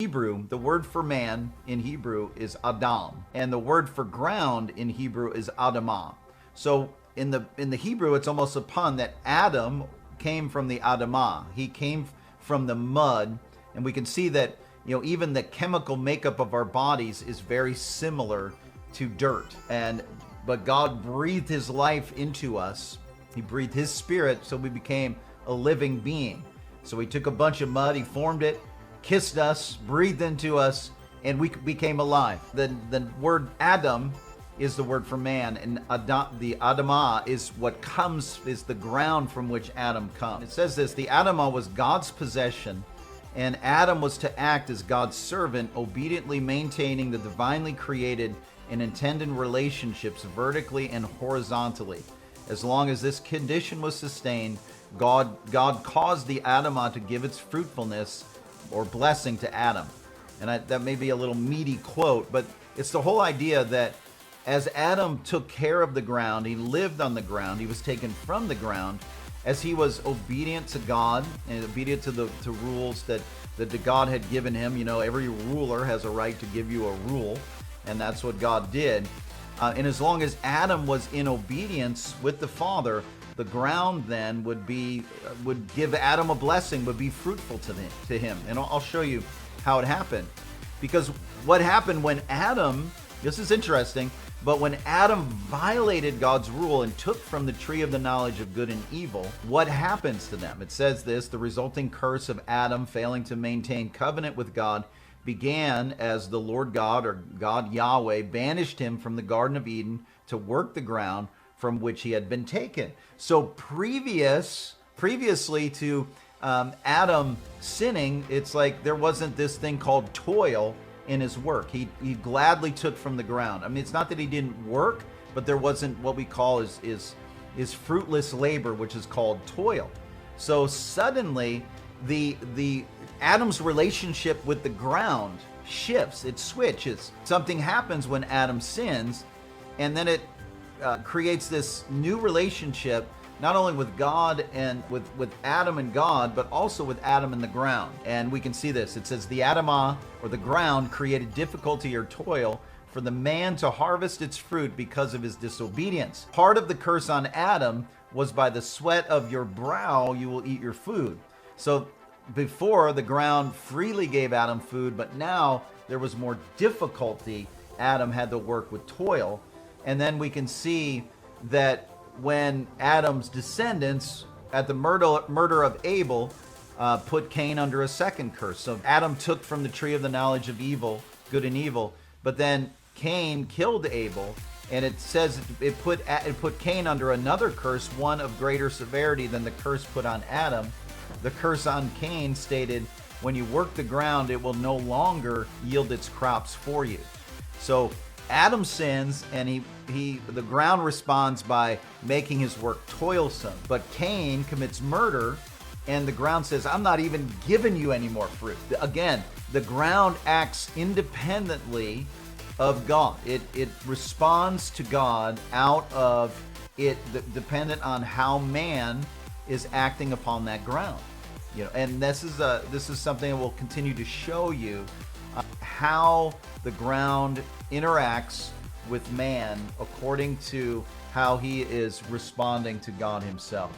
Hebrew, the word for man in Hebrew is Adam, and the word for ground in Hebrew is Adamah. So in the Hebrew, it's almost a pun that Adam came from the Adamah. He came from the mud, and we can see that even the chemical makeup of our bodies is very similar to dirt. But God breathed His life into us. He breathed His spirit, so we became a living being. So He took a bunch of mud, He formed it, kissed us, breathed into us, and we became alive. The word Adam is the word for man, and the Adamah is is the ground from which Adam comes. It says this: the Adamah was God's possession, and Adam was to act as God's servant, obediently maintaining the divinely created and intended relationships vertically and horizontally. As long as this condition was sustained, God caused the Adamah to give its fruitfulness or blessing to Adam. And that may be a little meaty quote, but it's the whole idea that as Adam took care of the ground, he lived on the ground, he was taken from the ground, as he was obedient to God and obedient to rules that God had given him. Every ruler has a right to give you a rule, and that's what God did. And as long as Adam was in obedience with the Father, the ground then would give Adam a blessing, would be fruitful to him. And I'll show you how it happened. Because what happened when Adam, this is interesting, but when Adam violated God's rule and took from the tree of the knowledge of good and evil, what happens to them? It says this: the resulting curse of Adam failing to maintain covenant with God began as the Lord God, or God Yahweh, banished him from the Garden of Eden to work the ground from which he had been taken. So previously to Adam sinning, it's like there wasn't this thing called toil in his work. He gladly took from the ground. I mean, it's not that he didn't work, but there wasn't what we call is fruitless labor, which is called toil. So suddenly the Adam's relationship with the ground shifts, it switches. Something happens when Adam sins, and then it creates this new relationship, not only with God and with Adam and God, but also with Adam and the ground. And we can see this. It says the Adamah, or the ground, created difficulty or toil for the man to harvest its fruit because of his disobedience. Part of the curse on Adam was, by the sweat of your brow you will eat your food. So before, the ground freely gave Adam food, but now there was more difficulty. Adam had to work with toil. And then we can see that when Adam's descendants, at the murder of Abel, put Cain under a second curse. So Adam took from the tree of the knowledge of evil, good and evil, but then Cain killed Abel, and it says it put Cain under another curse, one of greater severity than the curse put on Adam. The curse on Cain stated, when you work the ground, it will no longer yield its crops for you. So Adam sins, and the ground responds by making his work toilsome. But Cain commits murder, and the ground says, I'm not even giving you any more fruit. Again, the ground acts independently of God. It responds to God out of it, dependent on how man is acting upon that ground. And this is something that will continue to show you how the ground interacts with man according to how he is responding to God himself.